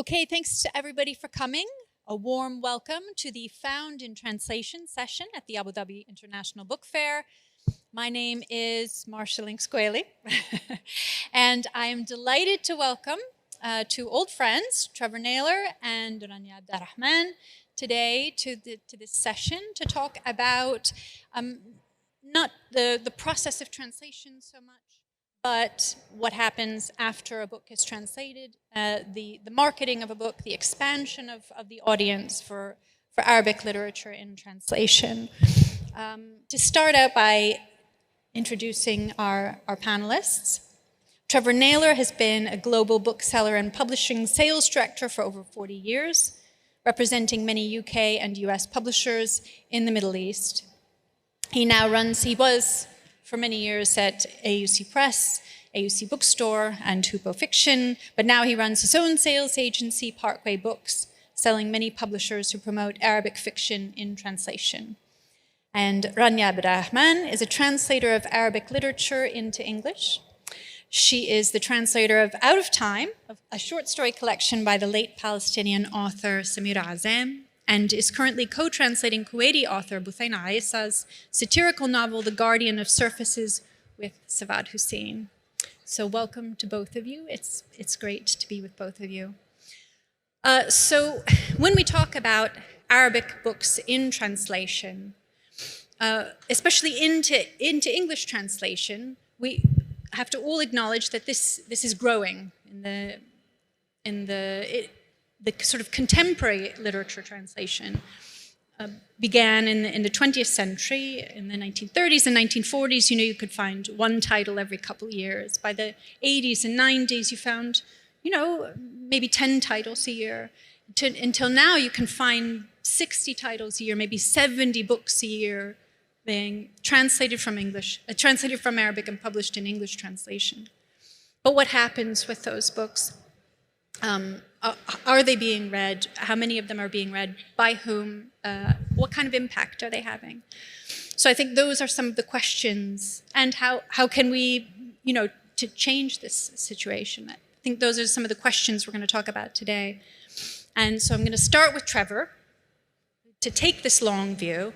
Okay, thanks to everybody for coming. A warm welcome to the Found in Translation session at the Abu Dhabi International Book Fair. My name is Marcia Links-Gwaley, and I am delighted to welcome two old friends, Trevor Naylor and Rania Abdurrahman, today to this session to talk about not the process of translation so much, but what happens after a book is translated, the marketing of a book, the expansion of the audience for Arabic literature in translation. To start out by introducing our panelists. Trevor Naylor has been a global bookseller and publishing sales director for over 40 years, representing many UK and US publishers in the Middle East. He was for many years at AUC Press, AUC Bookstore, and Hupo Fiction, but now he runs his own sales agency, Parkway Books, selling many publishers who promote Arabic fiction in translation. And Rania Abdurrahman is a translator of Arabic literature into English. She is the translator of Out of Time, a short story collection by the late Palestinian author Samira Azam, and is currently co-translating Kuwaiti author Buthaina Aisa's satirical novel The Guardian of Surfaces with Savad Hussein. So welcome to both of you. It's great to be with both of you. So when we talk about Arabic books in translation, especially into English translation, we have to all acknowledge that this is growing in the sort of contemporary literature translation. Began in the 20th century, in the 1930s and 1940s, you could find one title every couple of years. By the 80s and 90s, you found, maybe 10 titles a year. Until now, you can find 60 titles a year, maybe 70 books a year being translated from Arabic and published in English translation. But what happens with those books? Are they being read? How many of them are being read? By whom? What kind of impact are they having? So I think those are some of the questions. And how can we, to change this situation? I think those are some of the questions we're going to talk about today. And so I'm going to start with Trevor to take this long view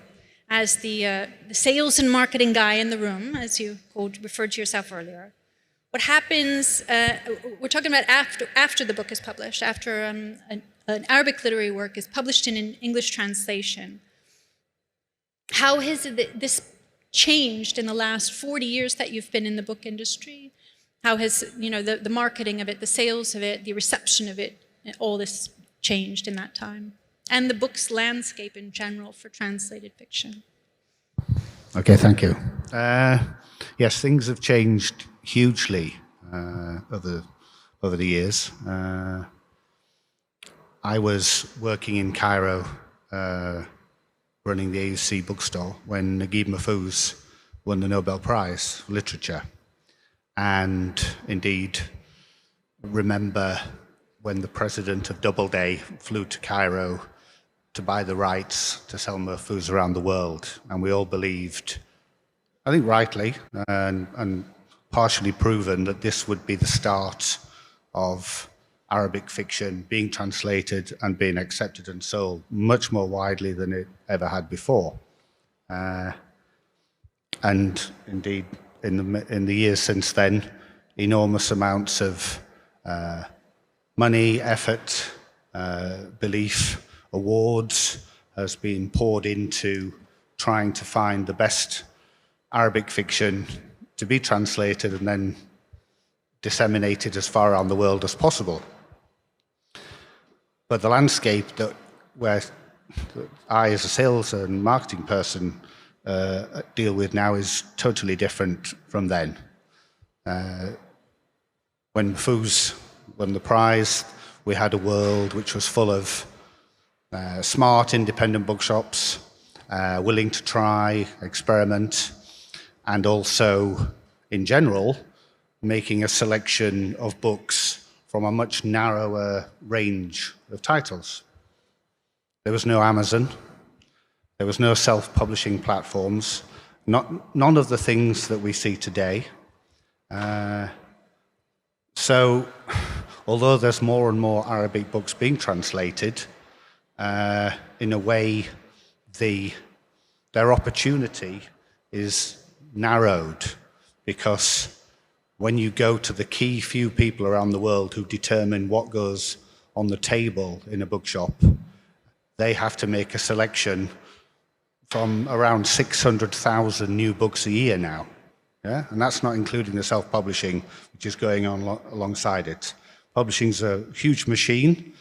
as the sales and marketing guy in the room, as you referred to yourself earlier. What happens, we're talking about after the book is published, after an Arabic literary work is published in an English translation. How has this changed in the last 40 years that you've been in the book industry? How has the marketing of it, the sales of it, the reception of it, all this changed in that time? And the book's landscape in general for translated fiction. Okay, thank you. Yes, things have changed hugely over the years. I was working in Cairo, running the AUC bookstore, when Naguib Mahfouz won the Nobel Prize for Literature. And indeed, remember when the president of Doubleday flew to Cairo to buy the rights to sell Mahfouz around the world. And we all believed, I think rightly, and partially proven, that this would be the start of Arabic fiction being translated and being accepted and sold much more widely than it ever had before. And indeed, in the years since then, enormous amounts of money, effort, belief, awards has been poured into trying to find the best Arabic fiction to be translated and then disseminated as far around the world as possible. But the landscape where I, as a sales and marketing person, deal with now is totally different from then. When Mahfouz won the prize, we had a world which was full of smart, independent bookshops, willing to try, experiment, and also, in general, making a selection of books from a much narrower range of titles. There was no Amazon, there was no self-publishing platforms, none of the things that we see today. So although there's more and more Arabic books being translated, in a way, their opportunity is narrowed, because when you go to the key few people around the world who determine what goes on the table in a bookshop, they have to make a selection from around 600,000 new books a year now. Yeah? And that's not including the self-publishing, which is going on alongside it. Publishing's a huge machine,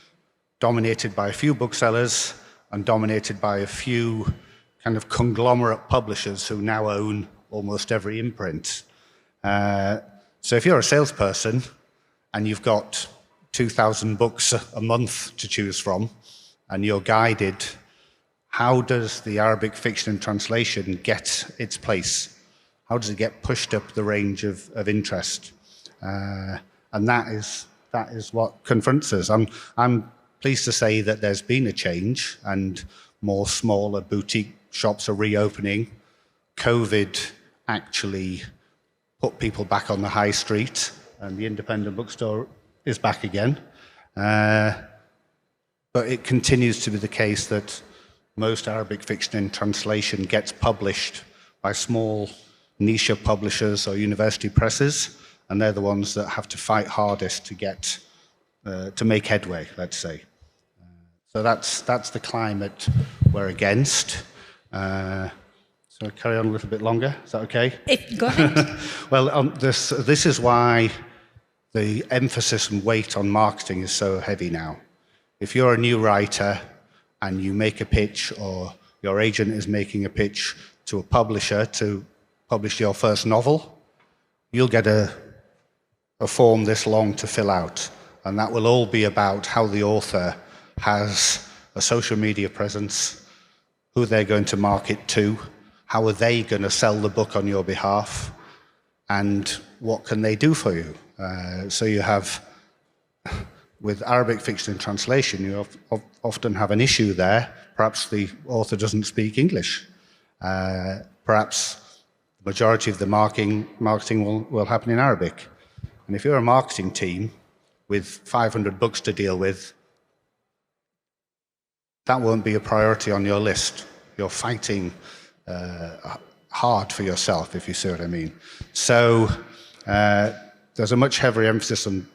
dominated by a few booksellers and dominated by a few kind of conglomerate publishers who now own almost every imprint. So if you're a salesperson and you've got 2,000 books a month to choose from, and you're guided, how does the Arabic fiction and translation get its place? How does it get pushed up the range of interest? And that is what confronts us. I'm pleased to say that there's been a change, and more smaller boutique shops are reopening. COVID actually put people back on the high street, and the independent bookstore is back again. But it continues to be the case that most Arabic fiction in translation gets published by small niche publishers or university presses, and they're the ones that have to fight hardest to get to make headway, let's say. So that's the climate we're against. So I'll carry on a little bit longer. Is that okay? Go ahead. Well, this is why the emphasis and weight on marketing is so heavy now. If you're a new writer and you make a pitch, or your agent is making a pitch to a publisher to publish your first novel, you'll get a form this long to fill out. And that will all be about how the author has a social media presence, who they're going to market to, how are they going to sell the book on your behalf, and what can they do for you. So you have, with Arabic fiction and translation, you often have an issue there. Perhaps the author doesn't speak English. Perhaps the majority of the marketing will happen in Arabic. And if you're a marketing team with 500 books to deal with, that won't be a priority on your list. You're fighting hard for yourself, if you see what I mean. So there's a much heavier emphasis on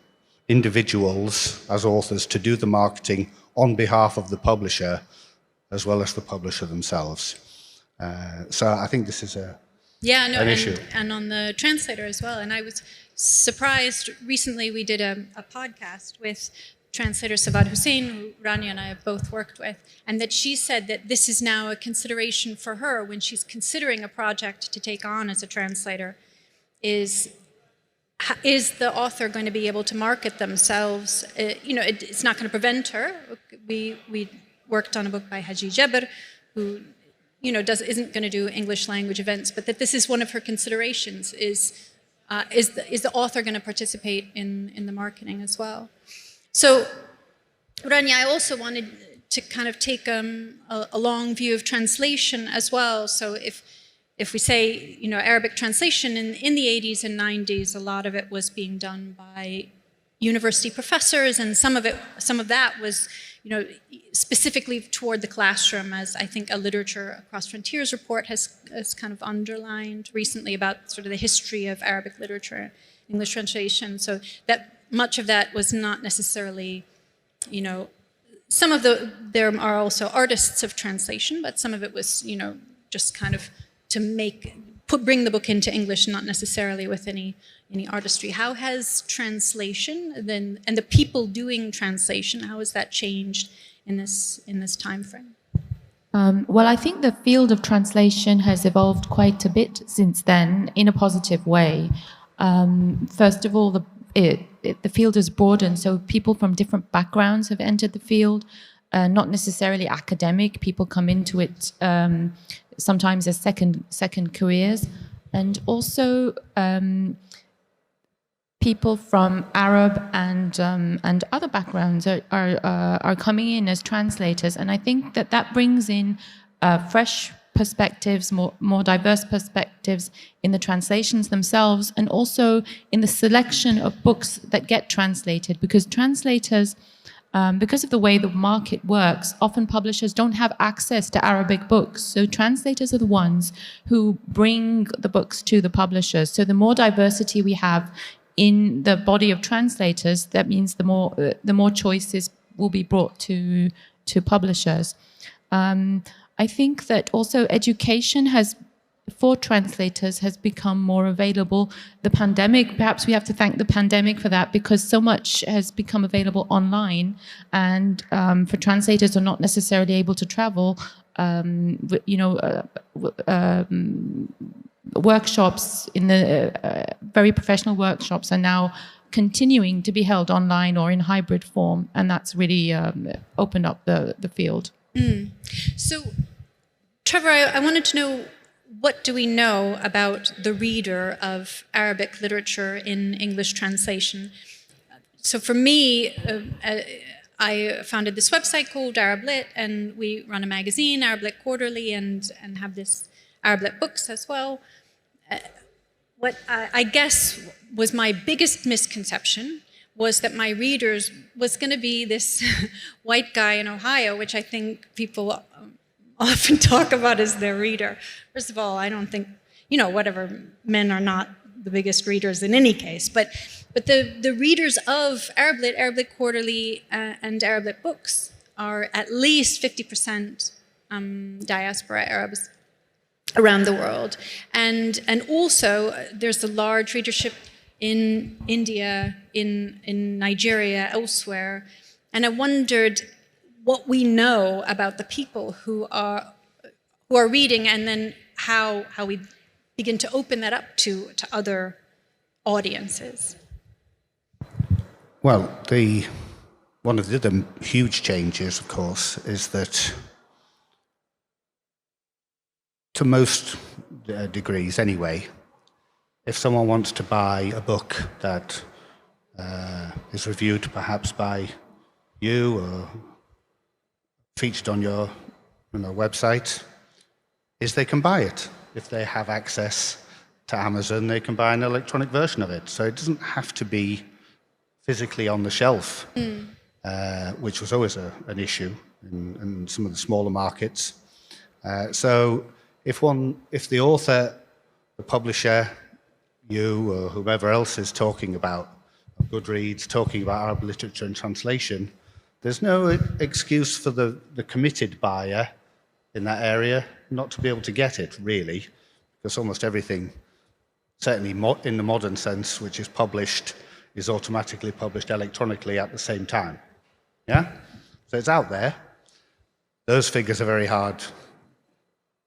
individuals as authors to do the marketing on behalf of the publisher, as well as the publisher themselves. So I think this is an issue. And on the translator as well. And I was surprised, recently we did a podcast with translator Savad Hussein, who Rania and I have both worked with, and that she said that this is now a consideration for her when she's considering a project to take on as a translator, is the author going to be able to market themselves? It's not going to prevent her. We worked on a book by Haji Jabr, who isn't going to do English language events, but that this is one of her considerations: is the author going to participate in the marketing as well? So, Rania, I also wanted to kind of take a long view of translation as well. So if we say, Arabic translation in the 80s and 90s, a lot of it was being done by university professors, and some of that was, specifically toward the classroom, as I think a Literature Across Frontiers report has kind of underlined recently about sort of the history of Arabic literature, English translation. So that much of that was not necessarily, there are also artists of translation, but some of it was, just kind of to bring the book into English, not necessarily with any artistry. How has translation and the people doing translation, how has that changed in this time frame? Well, I think the field of translation has evolved quite a bit since then in a positive way. First of all, the field has broadened, so people from different backgrounds have entered the field, not necessarily academic. People come into it sometimes as second careers, and also people from Arab and other backgrounds are coming in as translators, and I think that brings in fresh perspectives, more diverse perspectives in the translations themselves, and also in the selection of books that get translated, because translators, because of the way the market works, often publishers don't have access to Arabic books. So translators are the ones who bring the books to the publishers. So the more diversity we have in the body of translators, that means the more choices will be brought to publishers. I think that also education for translators has become more available. The pandemic, perhaps we have to thank the pandemic for that, because so much has become available online, and for translators who are not necessarily able to travel, workshops very professional workshops are now continuing to be held online or in hybrid form, and that's really opened up the field. So, Trevor, I wanted to know, what do we know about the reader of Arabic literature in English translation? So for me, I founded this website called Arab Lit, and we run a magazine, Arab Lit Quarterly, and have this Arab Lit Books as well. What I guess was my biggest misconception was that my readers was going to be this white guy in Ohio, which I think people often talk about as their reader. First of all, I don't think, whatever, men are not the biggest readers in any case, but the readers of Arab Lit Quarterly, and Arab Lit Books are at least 50% diaspora Arabs around the world, and also there's a large readership in India, in Nigeria, elsewhere, and I wondered what we know about the people who are reading, and then how we begin to open that up to other audiences. Well, one of the other huge changes, of course, is that to most degrees anyway, if someone wants to buy a book that is reviewed perhaps by you or featured on your website, is they can buy it. If they have access to Amazon, they can buy an electronic version of it. So it doesn't have to be physically on the shelf, which was always an issue in some of the smaller markets. So if the author, the publisher, you or whoever else is talking about Goodreads, talking about Arab literature and translation, there's no excuse for the committed buyer in that area not to be able to get it, really, because almost everything, certainly in the modern sense, which is published, is automatically published electronically at the same time. Yeah? So it's out there. Those figures are very hard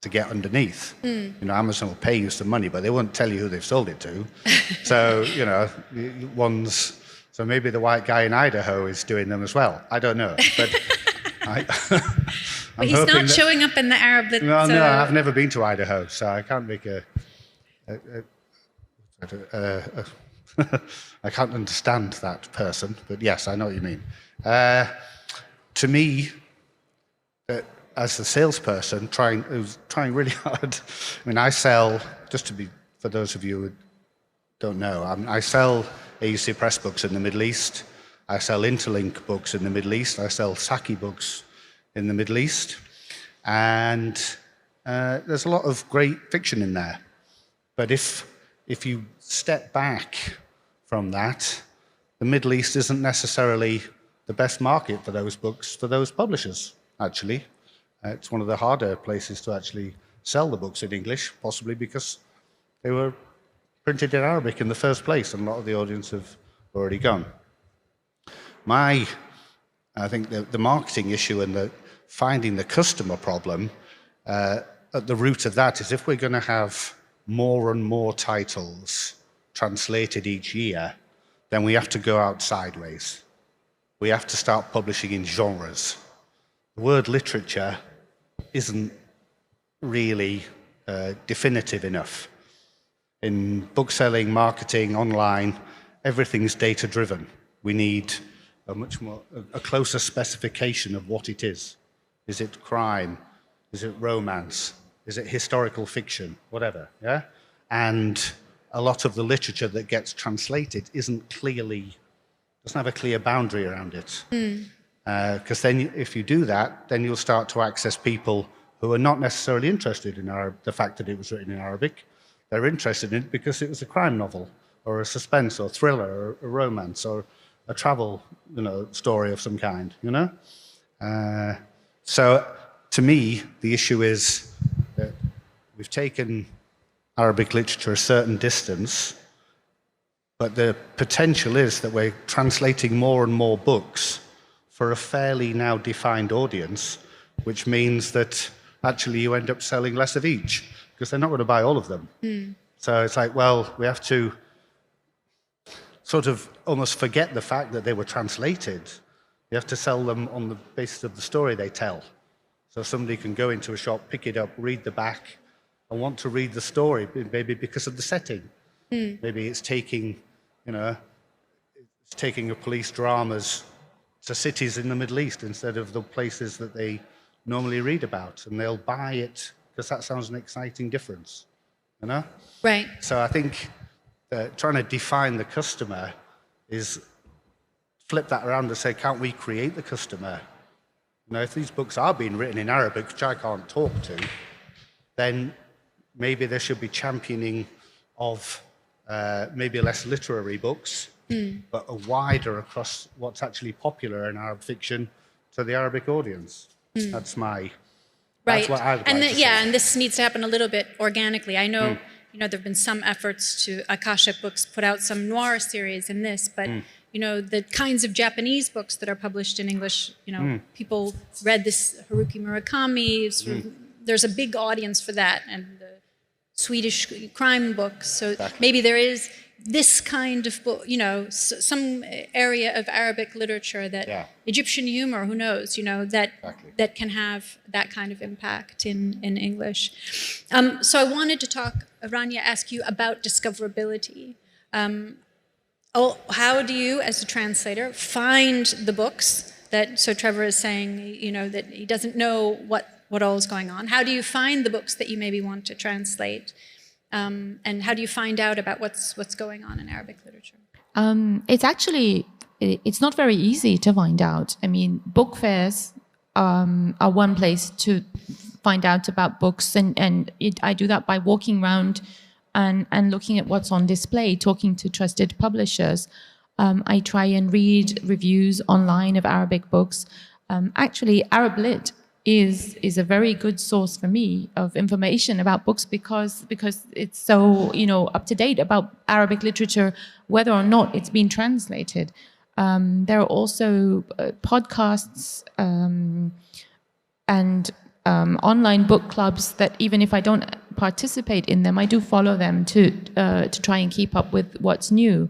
to get underneath. Amazon will pay you some money, but they won't tell you who they've sold it to. So, so maybe the white guy in Idaho is doing them as well. I don't know. But but he's not showing up in the Arab Lit. No, I've never been to Idaho, so I can't make I can't understand that person, but yes, I know what you mean. To me, as a salesperson, who's trying really hard, I sell, for those of you who don't know, I sell AUC Press books in the Middle East, I sell Interlink books in the Middle East, I sell Saki books in the Middle East, and there's a lot of great fiction in there. But if you step back from that, the Middle East isn't necessarily the best market for those books, for those publishers, actually. It's one of the harder places to actually sell the books in English, possibly because they were printed in Arabic in the first place, and a lot of the audience have already gone. I think the marketing issue and finding the customer problem, at the root of that is if we're going to have more and more titles translated each year, then we have to go out sideways. We have to start publishing in genres. The word literature isn't really definitive enough. In bookselling, marketing, online, everything's data-driven. We need a closer specification of what it is. Is it crime? Is it romance? Is it historical fiction? Whatever, yeah? And a lot of the literature that gets translated doesn't have a clear boundary around it. Because then if you do that, then you'll start to access people who are not necessarily interested in the fact that it was written in Arabic. They're interested in it because it was a crime novel, or a suspense, or thriller, or a romance, or a travel, story of some kind, So to me, the issue is that we've taken Arabic literature a certain distance, but the potential is that we're translating more and more books for a fairly now defined audience, which means that actually you end up selling less of each, because they're not going to buy all of them. So it's like, well, we have to sort of almost forget the fact that they were translated. You have to sell them on the basis of the story they tell. So somebody can go into a shop, pick it up, read the back, and want to read the story, maybe because of the setting. Maybe it's taking a police dramas to cities in the Middle East instead of the places that they normally read about, and they'll buy it because that sounds an exciting difference, Right. So I think trying to define the customer is flip that around and say, can't we create the customer? If these books are being written in Arabic, which I can't talk to, then maybe there should be championing of maybe less literary books, but a wider across what's actually popular in Arab fiction to the Arabic audience. That's right. That's what I would like to see. And this needs to happen a little bit organically. I know, there have been some efforts to Akashic Books put out some noir series in this, but the kinds of Japanese books that are published in English, people read this Haruki Murakami. There's a big audience for that, and the Swedish crime books. So maybe there is this kind of book, some area of Arabic literature that Egyptian humor, who knows, that can have that kind of impact in English. So I wanted to talk, Rania, ask you about discoverability. How do you, as a translator, find the books so Trevor is saying, that he doesn't know what all is going on. How do you find the books that you maybe want to translate? And how do you find out about what's going on in Arabic literature? It's not very easy to find out. I mean, book fairs are one place to find out about books, and I do that by walking around and looking at what's on display, talking to trusted publishers. I try and read reviews online of Arabic books. Actually, Arab Lit is a very good source for me of information about books because it's so up to date about Arabic literature, whether or not it's been translated. There are also podcasts and online book clubs that even if I don't participate in them, I do follow them to try and keep up with what's new.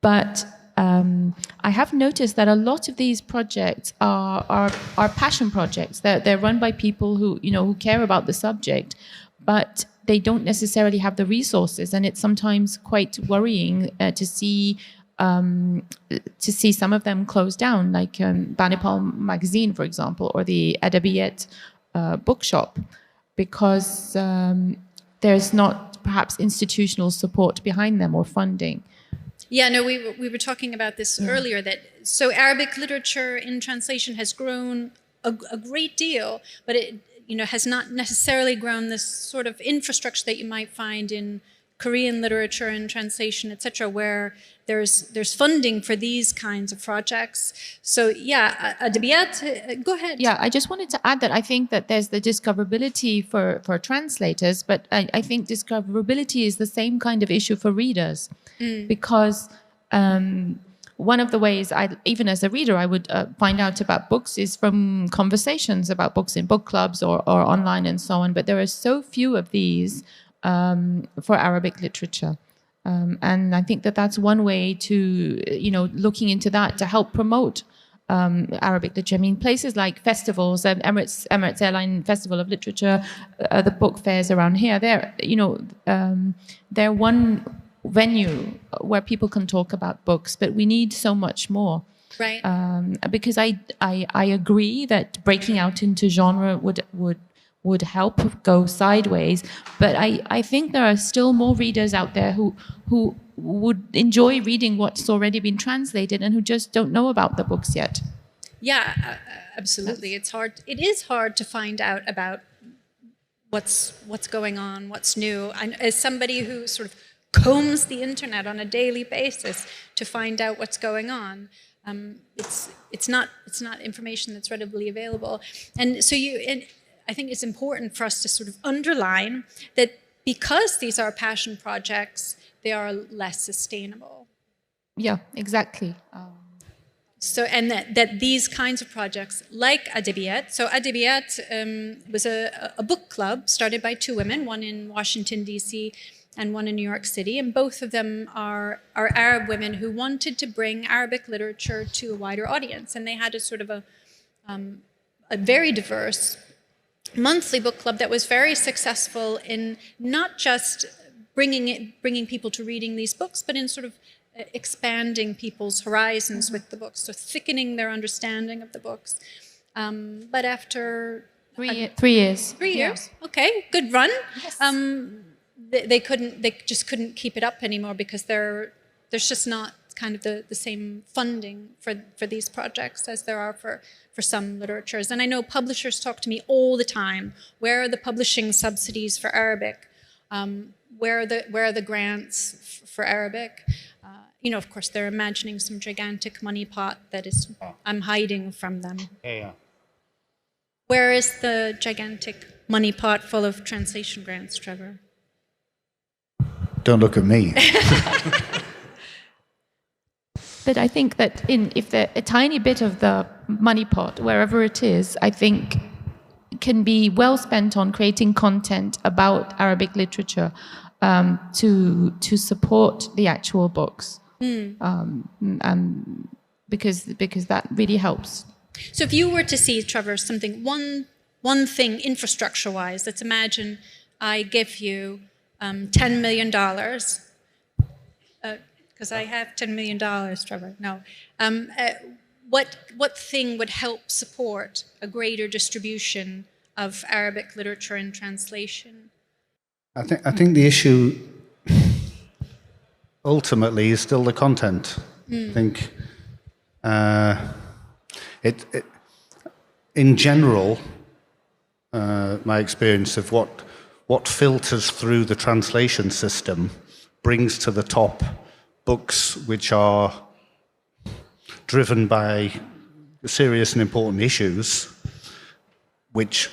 But I have noticed that a lot of these projects are passion projects. They're run by people who care about the subject, but they don't necessarily have the resources, and it's sometimes quite worrying to see some of them close down, like Banipal magazine, for example, or the Edebiyat bookshop, because there's not perhaps institutional support behind them or funding. Yeah, no, we were talking about this earlier, so Arabic literature in translation has grown a great deal, but it has not necessarily grown this sort of infrastructure that you might find in Korean literature and translation, etc., where there's funding for these kinds of projects. So yeah, Adabiyat, go ahead. Yeah, I just wanted to add that I think that there's the discoverability for translators, but I think discoverability is the same kind of issue for readers, because one of the ways even as a reader, I would find out about books is from conversations about books in book clubs or online and so on. But there are so few of these for Arabic literature. And I think that that's one way to, looking into that to help promote Arabic literature. I mean, places like festivals, Emirates Airline Festival of Literature, the book fairs around here, they're one venue where people can talk about books, but we need so much more. Right. Because I agree that breaking out into genre would would help go sideways. But I think there are still more readers out there who would enjoy reading what's already been translated and who just don't know about the books yet. Yeah, absolutely. It is hard to find out about what's going on, what's new. And as somebody who sort of combs the internet on a daily basis to find out what's going on, it's not information that's readily available. And so I think it's important for us to sort of underline that because these are passion projects, they are less sustainable. Yeah, exactly. So, and that these kinds of projects, like Adabiyat, so Adabiyat was a book club started by two women, one in Washington, D.C., and one in New York City, and both of them are Arab women who wanted to bring Arabic literature to a wider audience, and they had a sort of a very diverse monthly book club that was very successful in not just bringing people to reading these books, but in sort of expanding people's horizons with the books, so thickening their understanding of the books. But after 3 years. 3 years, okay, good run. Yes. They just couldn't keep it up anymore because there's just not kind of the same funding for these projects as there are for some literatures. And I know publishers talk to me all the time. Where are the publishing subsidies for Arabic? Where are the grants for Arabic? Of course, they're imagining some gigantic money pot that is I'm hiding from them. Yeah. Where is the gigantic money pot full of translation grants, Trevor? Don't look at me. But I think that if a tiny bit of the money pot, wherever it is, I think can be well spent on creating content about Arabic literature to support the actual books, because that really helps. So if you were to see, Trevor, something, one thing infrastructure-wise, let's imagine I give you $10 million, because I have $10 million, Trevor. No. What thing would help support a greater distribution of Arabic literature and translation? I think the issue ultimately is still the content. I think in general, my experience of what filters through the translation system brings to the top books which are driven by serious and important issues, which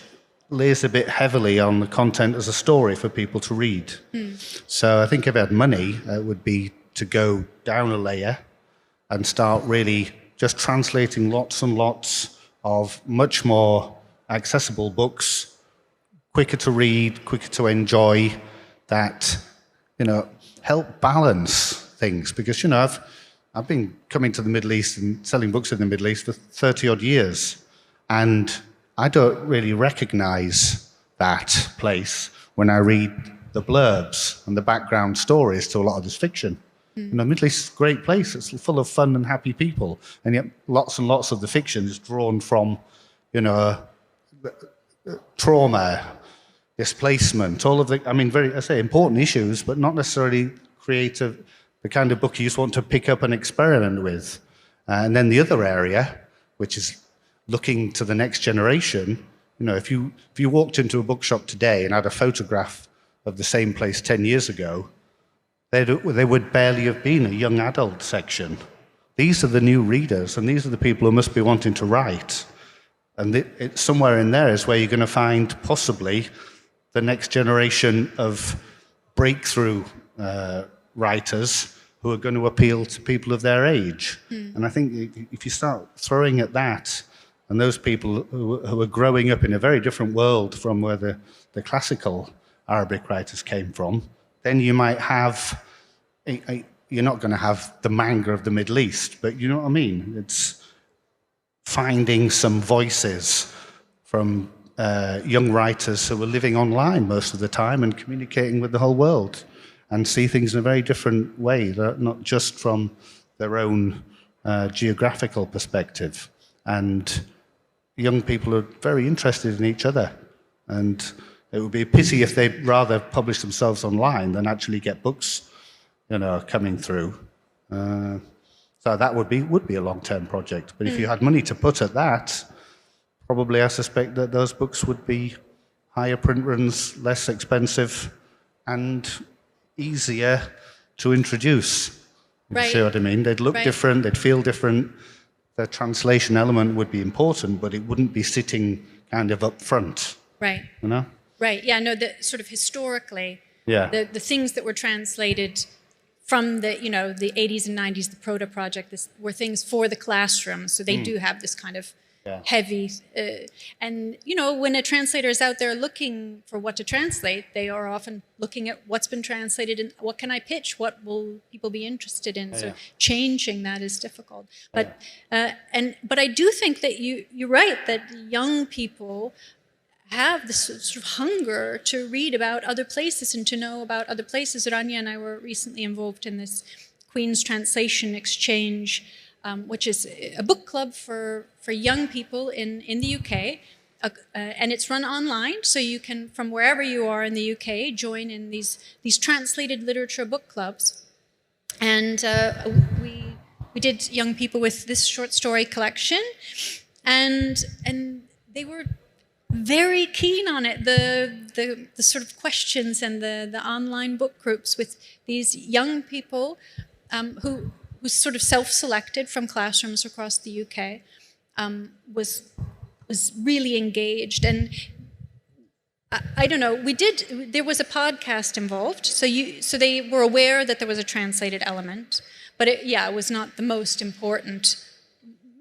lays a bit heavily on the content as a story for people to read. So I think if I had money, it would be to go down a layer and start really just translating lots and lots of much more accessible books, quicker to read, quicker to enjoy, that help balance things. Because I've been coming to the Middle East and selling books in the Middle East for 30 odd years, and I don't really recognize that place when I read the blurbs and the background stories to a lot of this fiction. The Middle East is a great place. It's full of fun and happy people, and yet lots and lots of the fiction is drawn from, trauma, displacement, all of the, very important issues, but not necessarily creative, the kind of book you just want to pick up and experiment with. And then the other area, which is looking to the next generation, if you walked into a bookshop today and had a photograph of the same place 10 years ago, there would barely have been a young adult section. These are the new readers, and these are the people who must be wanting to write. And somewhere in there is where you're going to find possibly the next generation of breakthrough writers who are going to appeal to people of their age. And I think if you start throwing at that, and those people who are growing up in a very different world from where the classical Arabic writers came from, then you might have, you're not going to have the manga of the Middle East, but you know what I mean? It's finding some voices from young writers who are living online most of the time and communicating with the whole world and see things in a very different way, not just from their own geographical perspective. And young people are very interested in each other. And it would be a pity if they rather publish themselves online than actually get books, coming through. So that would be a long-term project. But if you had money to put at that, probably I suspect that those books would be higher print runs, less expensive, and easier to introduce. Right. See what I mean? They'd look Right. different, they'd feel different. The translation element would be important, but it wouldn't be sitting kind of up front. Right. Right. Yeah. No. The sort of historically, the things that were translated from the the 80s and 90s, the Proto Project, were things for the classroom. So they do have this kind of heavy, and when a translator is out there looking for what to translate, they are often looking at what's been translated and what can I pitch, what will people be interested in. So changing that is difficult. But but I do think that you're right that young people have this sort of hunger to read about other places and to know about other places. Rania and I were recently involved in this Queen's Translation Exchange, which is a book club for young people in the UK. And it's run online, so you can, from wherever you are in the UK, join in these translated literature book clubs. And we did young people with this short story collection, and they were very keen on it. The sort of questions and the online book groups with these young people who sort of self-selected from classrooms across the UK was really engaged. And I don't know. There was a podcast involved, so they were aware that there was a translated element, but it was not the most important.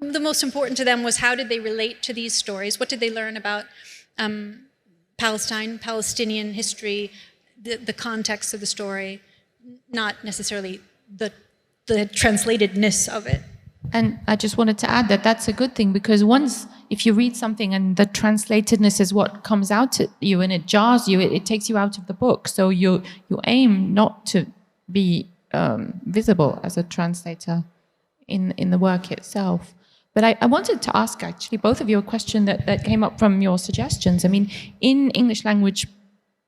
The most important to them was how did they relate to these stories? What did they learn about Palestine, Palestinian history, the context of the story, not necessarily the translatedness of it. And I just wanted to add that that's a good thing, because if you read something and the translatedness is what comes out at you and it jars you, it takes you out of the book. So you aim not to be visible as a translator in the work itself. But I wanted to ask, actually, both of you a question that came up from your suggestions. I mean, in English language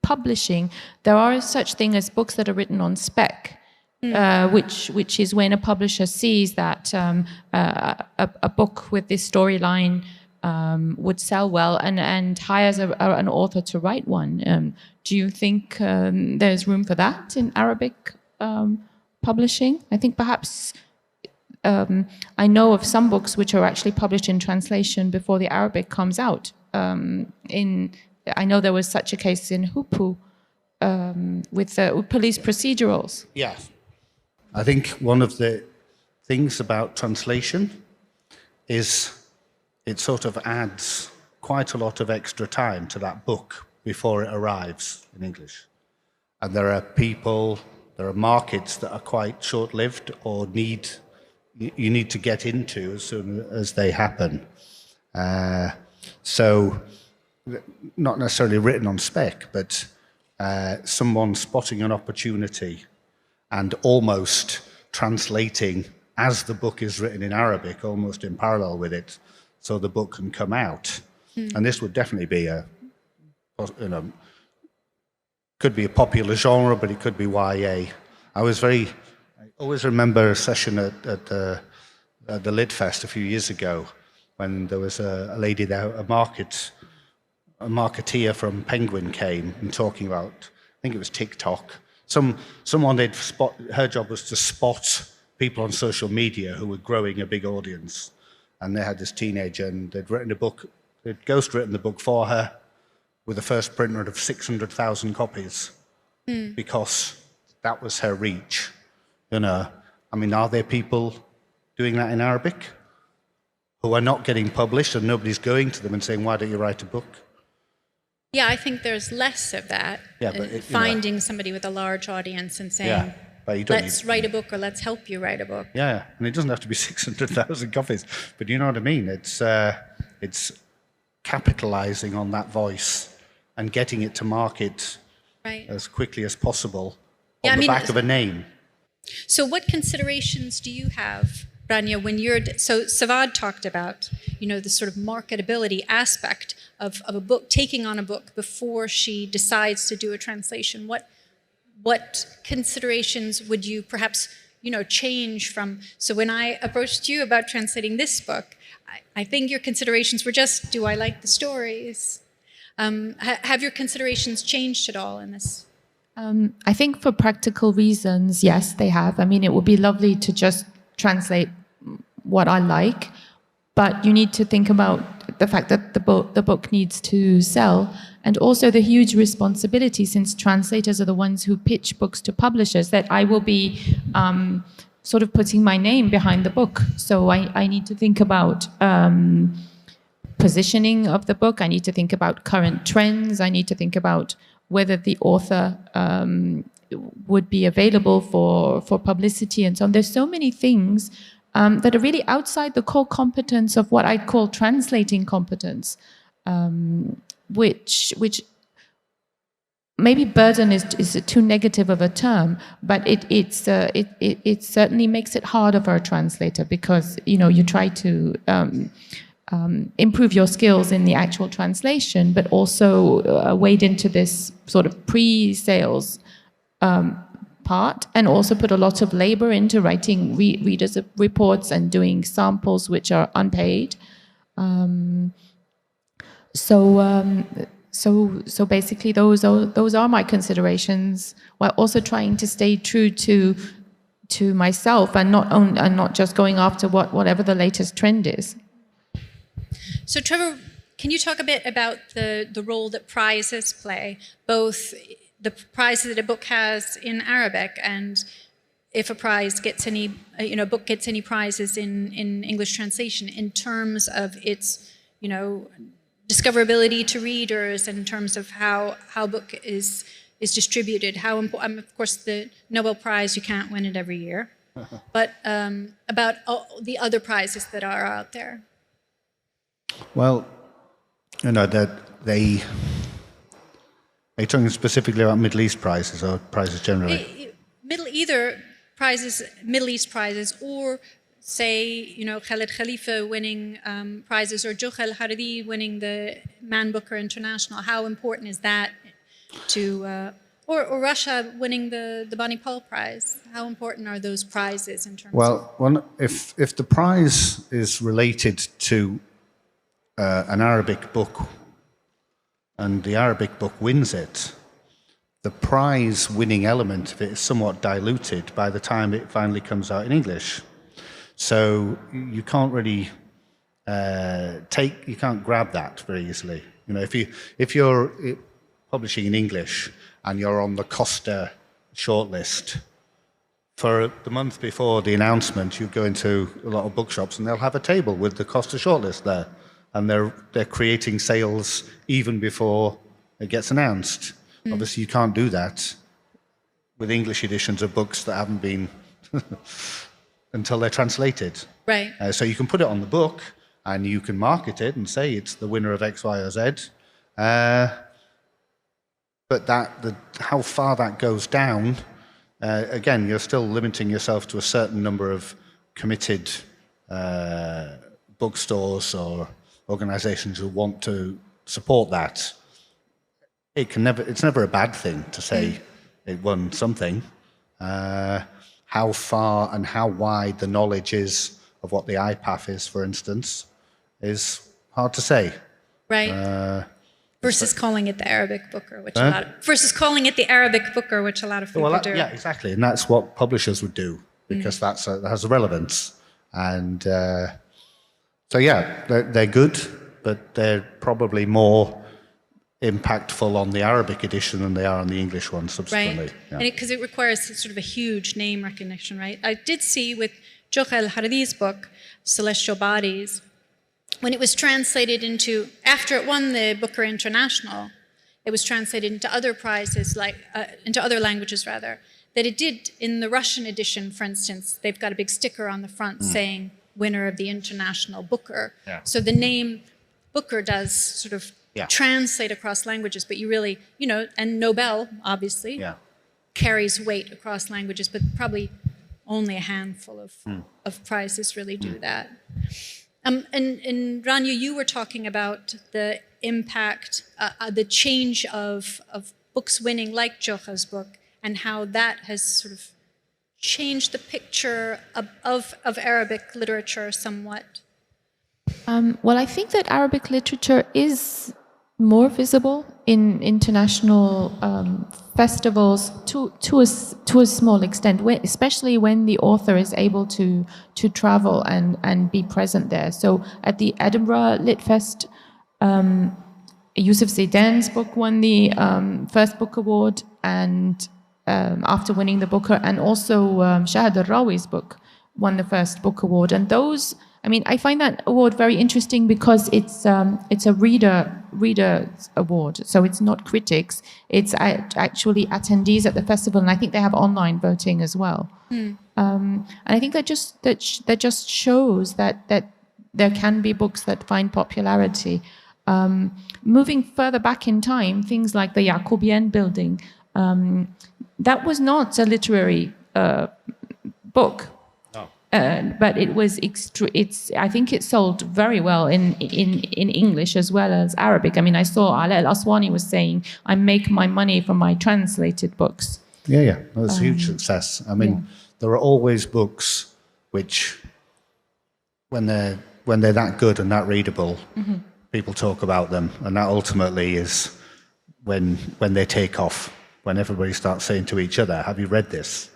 publishing, there are such things as books that are written on spec, which is when a publisher sees that a book with this storyline would sell well and hires an author to write one. Do you think there's room for that in Arabic publishing? I think perhaps... I know of some books which are actually published in translation before the Arabic comes out. I know there was such a case in Hupu with police procedurals. Yes. I think one of the things about translation is it sort of adds quite a lot of extra time to that book before it arrives in English. And there are markets that are quite short-lived or you need to get into as soon as they happen. So not necessarily written on spec, but someone spotting an opportunity and almost translating as the book is written in Arabic, almost in parallel with it, so the book can come out. And this would definitely be could be a popular genre, but it could be YA. I always remember a session at the Lit Fest a few years ago when there was a lady there, a marketeer from Penguin came and talking about, I think it was TikTok. Someone her job was to spot people on social media who were growing a big audience. And they had this teenager and they'd ghostwritten the book for her with a first print run of 600,000 copies because that was her reach. I mean, are there people doing that in Arabic who are not getting published and nobody's going to them and saying, why don't you write a book? Yeah, I think there's less of that. Yeah, but finding somebody with a large audience and saying, let's write a book or let's help you write a book. Yeah, and it doesn't have to be 600,000 copies, but you know what I mean? It's capitalizing on that voice and getting it to market as quickly as possible on the back of a name. So what considerations do you have Rania, when so Savad talked about, the sort of marketability aspect of a book, taking on a book before she decides to do a translation. What considerations would you perhaps, change from? So when I approached you about translating this book, I think your considerations were just, do I like the stories? Have your considerations changed at all in this? I think for practical reasons, yes, they have. I mean, it would be lovely to just translate what I like, but you need to think about the fact that the book needs to sell, and also the huge responsibility, since translators are the ones who pitch books to publishers, that I will be sort of putting my name behind the book. So I need to think about positioning of the book. I need to think about current trends. I need to think about whether the author would be available for publicity and so on. There's so many things that are really outside the core competence of what I'd call translating competence, which maybe burden is too negative of a term, but it certainly makes it harder for a translator, because you try to improve your skills in the actual translation, but also wade into this sort of pre-sales part, and also put a lot of labor into writing readers' reports and doing samples which are unpaid. So basically, those are my considerations, while also trying to stay true to myself, and not just going after whatever the latest trend is. So Trevor, can you talk a bit about the role that prizes play, both the prizes that a book has in Arabic, and if a prize gets any, book gets any prizes in English translation, in terms of its, discoverability to readers, and in terms of how book is distributed, how important. Of course, the Nobel Prize, you can't win it every year, but about the other prizes that are out there. Well, that are you talking specifically about Middle East prizes or prizes generally? Middle East prizes, or say, Khaled Khalifa winning prizes, or Juh al-Hariri winning the Man Booker International. How important is that to, or Russia winning the Bani Paul Prize? How important are those prizes in terms of? If the prize is related to an Arabic book, and the Arabic book wins it, the prize-winning element of it is somewhat diluted by the time it finally comes out in English. So you can't really you can't grab that very easily. If you're publishing in English and you're on the Costa shortlist, for the month before the announcement, you go into a lot of bookshops and they'll have a table with the Costa shortlist there. And they're creating sales even before it gets announced. Obviously, you can't do that with English editions of books that haven't been until they're translated. Right. So you can put it on the book, and you can market it and say it's the winner of X, Y, or Z. But how far that goes down, again, you're still limiting yourself to a certain number of committed bookstores or organizations who want to support that. It's never a bad thing to say it won something. How far and how wide the knowledge is of what the IPAF is, for instance, is hard to say. Right. Versus calling it the Arabic Booker, which a lot of people do. Yeah, exactly, and that's what publishers would do, because that has a relevance. And so yeah, they're good, but they're probably more impactful on the Arabic edition than they are on the English one subsequently. Right, yeah. Because it requires sort of a huge name recognition, right? I did see with Juh al-Hariri's book, Celestial Bodies, when it was translated into, after it won the Booker International, it was translated into other prizes, into other languages rather, that it did in the Russian edition, for instance. They've got a big sticker on the front saying winner of the International Booker. Yeah. So the name Booker does sort of translate across languages, but you really, and Nobel, obviously, carries weight across languages, but probably only a handful of prizes really do that. And Rania, you were talking about the impact, the change of books winning, like Jocha's book, and how that has sort of changed the picture of Arabic literature somewhat. Well, I think that Arabic literature is more visible in international festivals to a small extent, especially when the author is able to travel and be present there. So at the Edinburgh Lit Fest, Yusuf Zaidan's book won the first book award, and after winning the Booker, and also Shahad al-Rawi's book won the first book award. And those, I mean, I find that award very interesting because it's a reader's award, so it's not critics. It's actually attendees at the festival, and I think they have online voting as well. And I think that just shows that there can be books that find popularity. Moving further back in time, things like the Yacoubien building, that was not a literary book. But it was I think it sold very well in English as well as Arabic. I mean, I saw Ala Al-Aswani was saying, I make my money from my translated books. Yeah. That's a huge success. I mean, there are always books which, when they're that good and that readable, people talk about them. And that ultimately is when they take off, when everybody starts saying to each other, have you read this?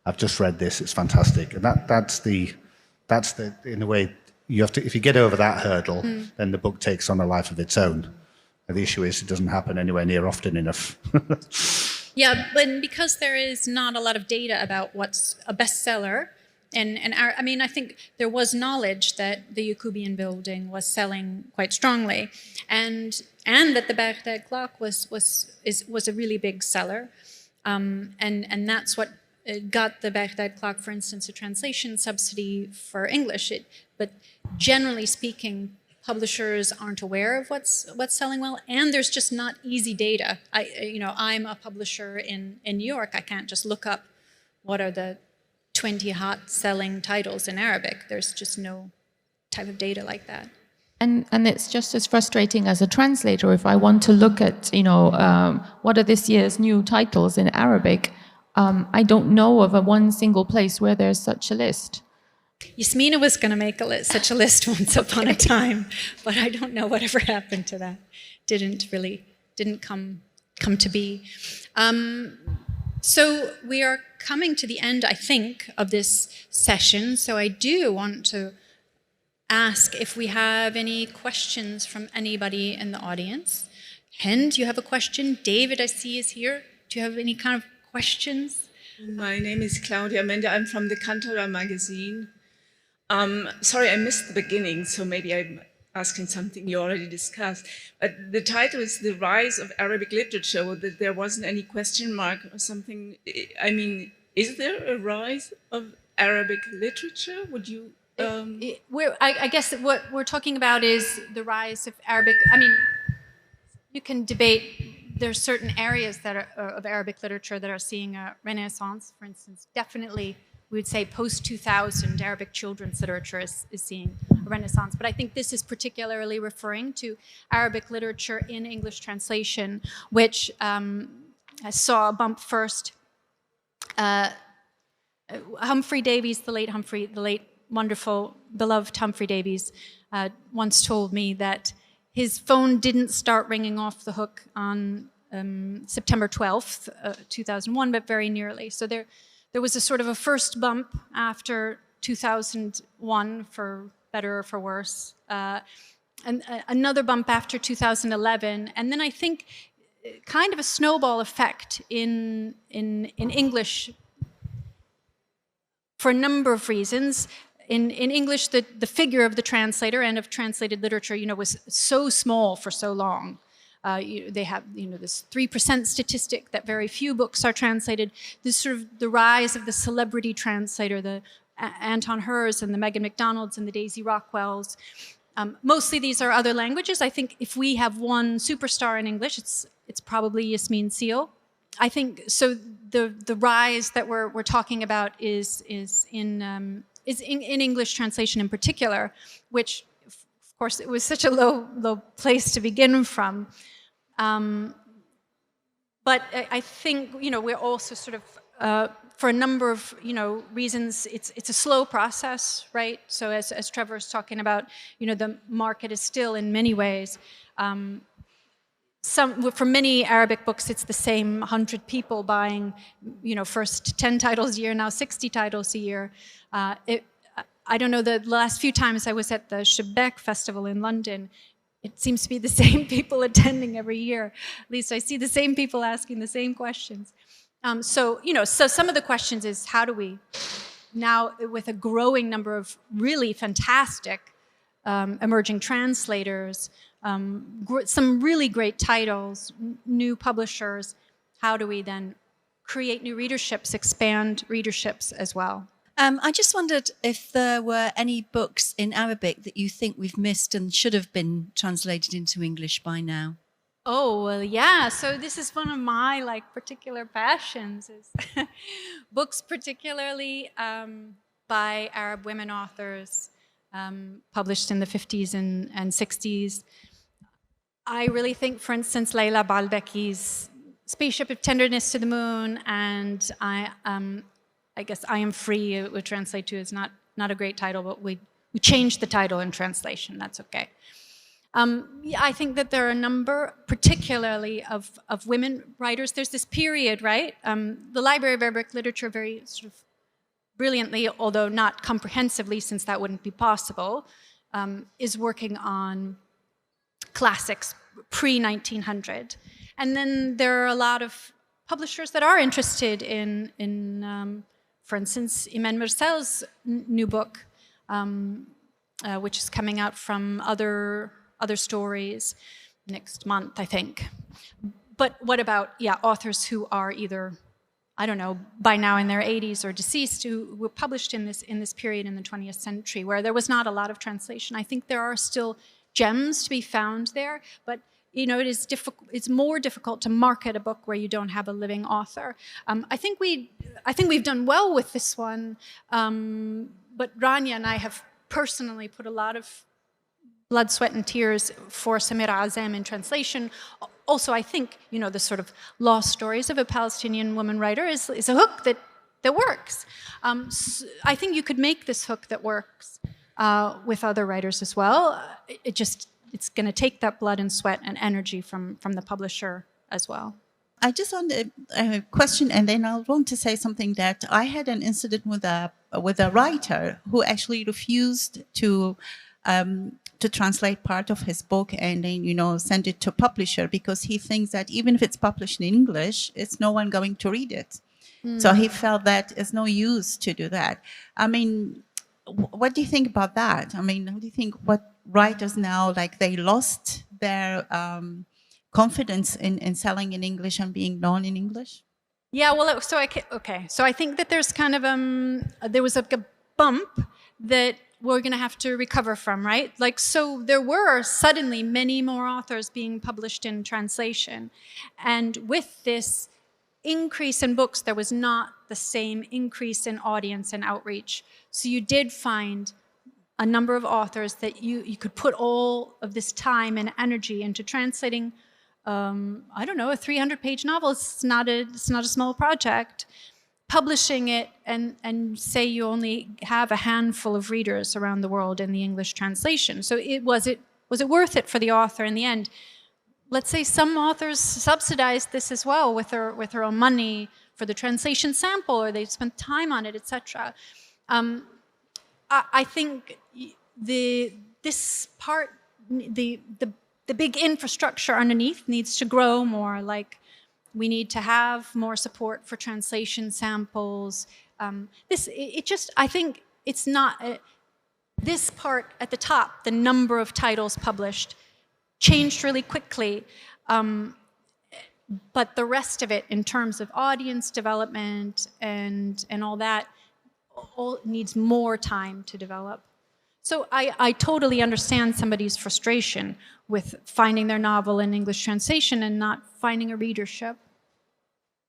I've just read this, it's fantastic. And that's the in a way, you have to, if you get over that hurdle, then the book takes on a life of its own. And the issue is it doesn't happen anywhere near often enough. Yeah, but because there is not a lot of data about what's a bestseller, I mean, I think there was knowledge that the Yacoubien building was selling quite strongly, and that the Baghdad clock was a really big seller, and that's what got the Baghdad clock, for instance, a translation subsidy for English. But generally speaking, publishers aren't aware of what's selling well, and there's just not easy data. I'm a publisher in New York. I can't just look up what are the 20 hot selling titles in Arabic. There's just no type of data like that. And it's just as frustrating as a translator. If I want to look at, what are this year's new titles in Arabic, I don't know of one single place where there's such a list. Yasmina was going to make such a list once upon a time, but I don't know whatever happened to that. Didn't come to be. So we are coming to the end, I think, of this session. So I do want to ask if we have any questions from anybody in the audience. Hind, you have a question? David, I see, is here. Do you have any kind of questions? My name is Claudia Mende. I'm from the Kantara magazine. Sorry, I missed the beginning, so maybe I'm asking something you already discussed. But the title is The Rise of Arabic Literature, that there wasn't any question mark or something. I mean, is there a rise of Arabic literature? Would you... I guess what we're talking about is the rise of Arabic. I mean, you can debate. There's certain areas that are of Arabic literature that are seeing a renaissance. For instance, definitely we would say post-2000 Arabic children's literature is seeing a renaissance. But I think this is particularly referring to Arabic literature in English translation, which saw a bump first. Humphrey Davies, the late wonderful, beloved Humphrey Davies, once told me that his phone didn't start ringing off the hook on September 12th, 2001, but very nearly. So there was a sort of a first bump after 2001, for better or for worse, and another bump after 2011, and then I think kind of a snowball effect in English for a number of reasons. In English, the figure of the translator and of translated literature, was so small for so long. They have, this 3% statistic that very few books are translated. This sort of the rise of the celebrity translator, the Anton Hers and the Megan McDonalds and the Daisy Rockwells. Mostly these are other languages. I think if we have one superstar in English, it's probably Yasmin Seal. I think so. The rise that we're talking about is in English translation in particular, which of course it was such a low place to begin from. But I think we're also sort of for a number of reasons it's a slow process, right? So as Trevor's talking about, the market is still in many ways. For many Arabic books, it's the same 100 people buying, first 10 titles a year, now 60 titles a year. I don't know, the last few times I was at the Shabab festival in London, it seems to be the same people attending every year. At least I see the same people asking the same questions. So some of the questions is, how do we now, with a growing number of really fantastic emerging translators, some really great titles, new publishers, how do we then create new readerships, expand readerships as well? I just wondered if there were any books in Arabic that you think we've missed and should have been translated into English by now. Oh, well, yeah. So this is one of my particular passions, is books particularly by Arab women authors, published in the 50s and 60s. I really think, for instance, Layla Balbeki's Spaceship of Tenderness to the Moon, and I guess I Am Free, it would translate to, is not a great title, but we changed the title in translation. That's okay. I think that there are a number, particularly of women writers. There's this period, right? The Library of Arabic Literature very sort of brilliantly, although not comprehensively, since that wouldn't be possible, is working on classics pre-1900. And then there are a lot of publishers that are interested in for instance, Iman Mirsel's new book, which is coming out from other stories next month, I think. But what about, authors who are either, I don't know, by now in their 80s or deceased, who were published in this period in the 20th century where there was not a lot of translation? I think there are still gems to be found there, but it is difficult. It's more difficult to market a book where you don't have a living author. I think we've done well with this one, but Rania and I have personally put a lot of blood, sweat, and tears for Samira Azam in translation. Also, I think the sort of lost stories of a Palestinian woman writer is a hook that works. So I think you could make this hook that works with other writers as well. It's going to take that blood and sweat and energy from the publisher as well. I just want a question, and then I'll want to say something that I had an incident with a writer who actually refused to translate part of his book and then send it to publisher because he thinks that even if it's published in English, it's no one going to read it. So he felt that it's no use to do that. I mean, what do you think about that? I mean, do you think what writers now, they lost their confidence in selling in English and being known in English? Yeah, well, so I think that there's kind of there was a bump that we're going to have to recover from, right? So there were suddenly many more authors being published in translation, and with this increase in books, there was not the same increase in audience and outreach. So you did find a number of authors that you could put all of this time and energy into translating, I don't know, a 300-page novel. It's not a small project. Publishing it and say you only have a handful of readers around the world in the English translation. So was it worth it for the author in the end? Let's say some authors subsidized this as well with their own money for the translation sample, or they spent time on it, etc. I think this part, the big infrastructure underneath needs to grow more. We need to have more support for translation samples. I think it's not this part at the top. The number of titles published changed really quickly, but the rest of it, in terms of audience development and all that, all needs more time to develop. So I totally understand somebody's frustration with finding their novel in English translation and not finding a readership.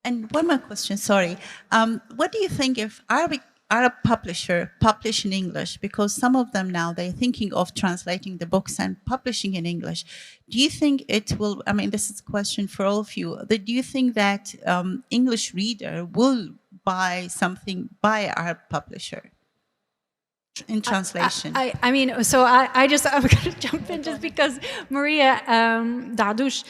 And one more question, sorry. What do you think if Arab publisher publish in English? Because some of them now, they're thinking of translating the books and publishing in English. Do you think it will, I mean, this is a question for all of you. Do you think that English reader will buy something by Arab publisher in translation? I mean, so I'm going to jump in just because Maria Dadouche,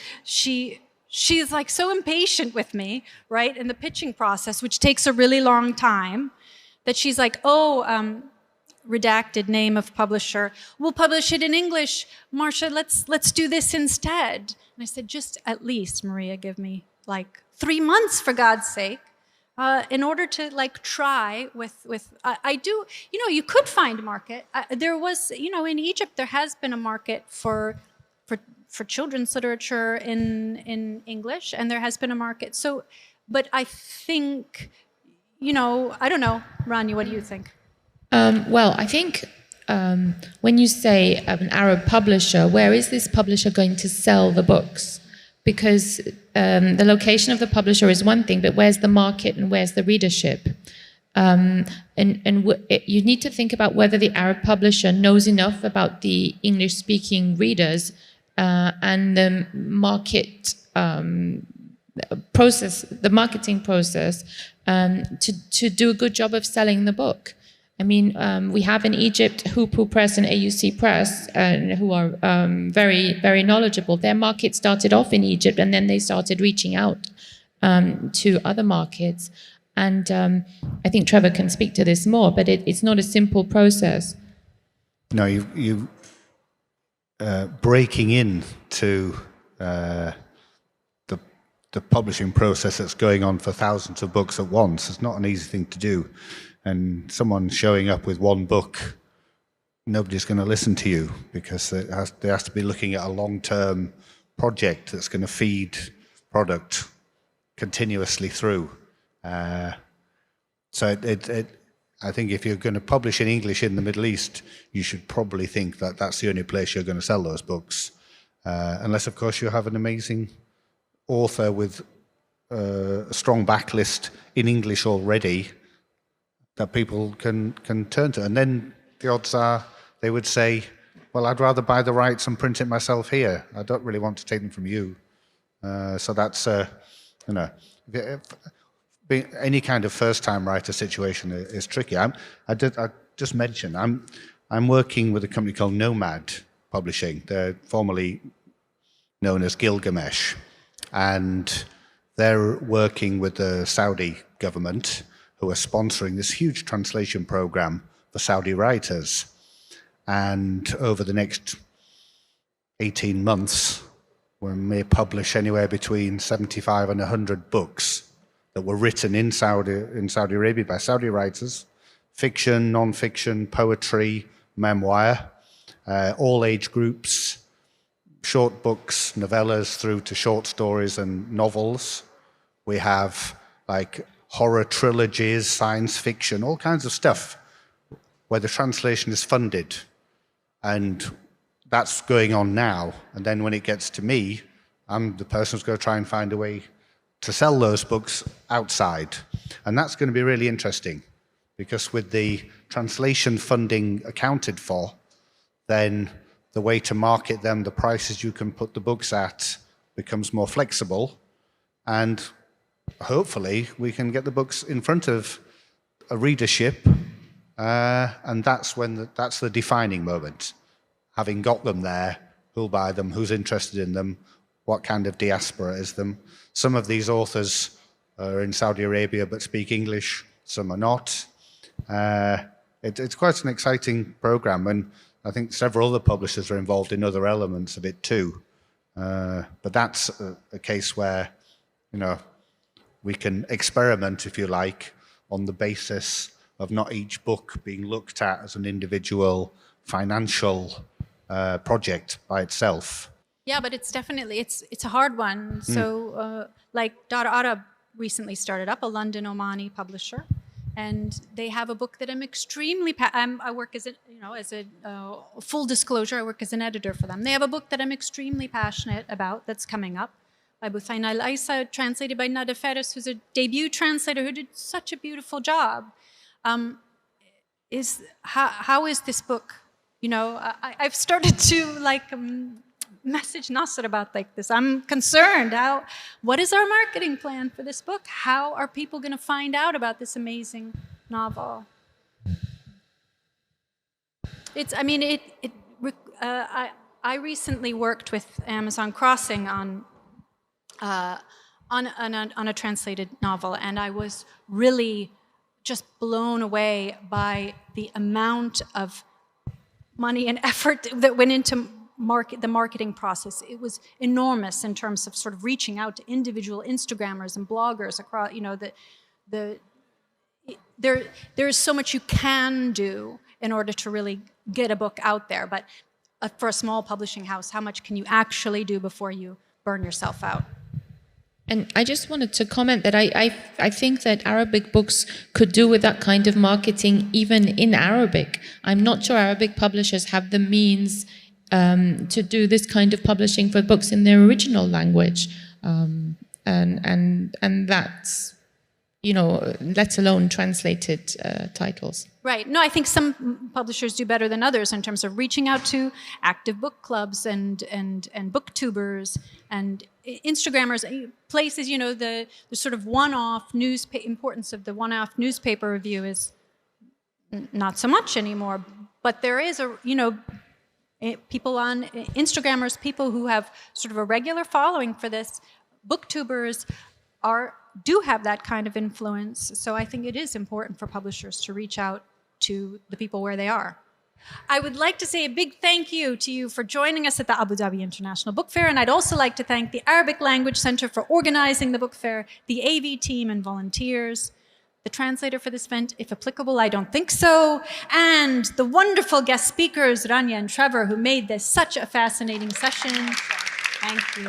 she's like so impatient with me, right, in the pitching process, which takes a really long time, that she's like, redacted name of publisher, we'll publish it in English. Marcia, let's do this instead. And I said, just at least, Maria, give me like 3 months, for God's sake, in order to like try with I do, you could find a market. There was, in Egypt, there has been a market for children's literature in English, and there has been a market. So, but I think, I don't know, Rania, what do you think? Well, I think when you say an Arab publisher, where is this publisher going to sell the books? Because the location of the publisher is one thing, but where's the market and where's the readership? You need to think about whether the Arab publisher knows enough about the English-speaking readers and the market process, the marketing process, to do a good job of selling the book. I mean, we have in Egypt Hupu Press and AUC Press, who are very, very knowledgeable. Their market started off in Egypt, and then they started reaching out to other markets. And I think Trevor can speak to this more, but it's not a simple process. No, you breaking into the publishing process that's going on for thousands of books at once is not an easy thing to do. And someone showing up with one book, nobody's going to listen to you, because there has to be looking at a long-term project that's going to feed product continuously through. So I think if you're going to publish in English in the Middle East, you should probably think that that's the only place you're going to sell those books. Unless, of course, you have an amazing author with a strong backlist in English already that people can turn to. And then the odds are they would say, well, I'd rather buy the rights and print it myself here. I don't really want to take them from you. So that's, any kind of first-time writer situation is tricky. I just mentioned, I'm working with a company called Nomad Publishing. They're formerly known as Gilgamesh. And they're working with the Saudi government, who are sponsoring this huge translation program for Saudi writers. And over the next 18 months, we may publish anywhere between 75 and 100 books that were written in Saudi Arabia by Saudi writers, fiction, non-fiction, poetry, memoir, all age groups, short books, novellas, through to short stories and novels. We have like horror trilogies, science fiction, all kinds of stuff where the translation is funded. And that's going on now. And then when it gets to me, I'm the person who's going to try and find a way to sell those books outside. And that's going to be really interesting, because with the translation funding accounted for, then the way to market them, the prices you can put the books at, becomes more flexible. And hopefully we can get the books in front of a readership, and that's the defining moment. Having got them there, who'll buy them, who's interested in them, what kind of diaspora is them. Some of these authors are in Saudi Arabia but speak English, some are not. It's quite an exciting program, and I think several other publishers are involved in other elements of it too. But that's a case where, we can experiment, if you like, on the basis of not each book being looked at as an individual financial project by itself. Yeah, but it's definitely, it's a hard one. So like Dar Arab recently started up, a London Omani publisher, and they have a book that I'm extremely, I work as a full disclosure, I work as an editor for them. They have a book that I'm extremely passionate about that's coming up, by Buthaina Al-Aisa, translated by Nada Feres, who's a debut translator who did such a beautiful job. How is this book? I've started to message Nasser about this. I'm concerned. What is our marketing plan for this book? How are people going to find out about this amazing novel? I recently worked with Amazon Crossing on a translated novel, and I was really just blown away by the amount of money and effort that went into the marketing process. It was enormous in terms of sort of reaching out to individual Instagrammers and bloggers across. There is so much you can do in order to really get a book out there, but for a small publishing house, how much can you actually do before you burn yourself out? And I just wanted to comment that I think that Arabic books could do with that kind of marketing even in Arabic. I'm not sure Arabic publishers have the means to do this kind of publishing for books in their original language. And that's, let alone translated titles. Right. No, I think some publishers do better than others in terms of reaching out to active book clubs and booktubers and Instagrammers, places, the sort of one-off importance of the one-off newspaper review is not so much anymore. But there is people on Instagrammers, people who have sort of a regular following for this. Booktubers do have that kind of influence. So I think it is important for publishers to reach out to the people where they are. I would like to say a big thank you to you for joining us at the Abu Dhabi International Book Fair, and I'd also like to thank the Arabic Language Center for organizing the book fair, the AV team and volunteers, the translator for this event, if applicable, I don't think so, and the wonderful guest speakers, Rania and Trevor, who made this such a fascinating session. Thank you.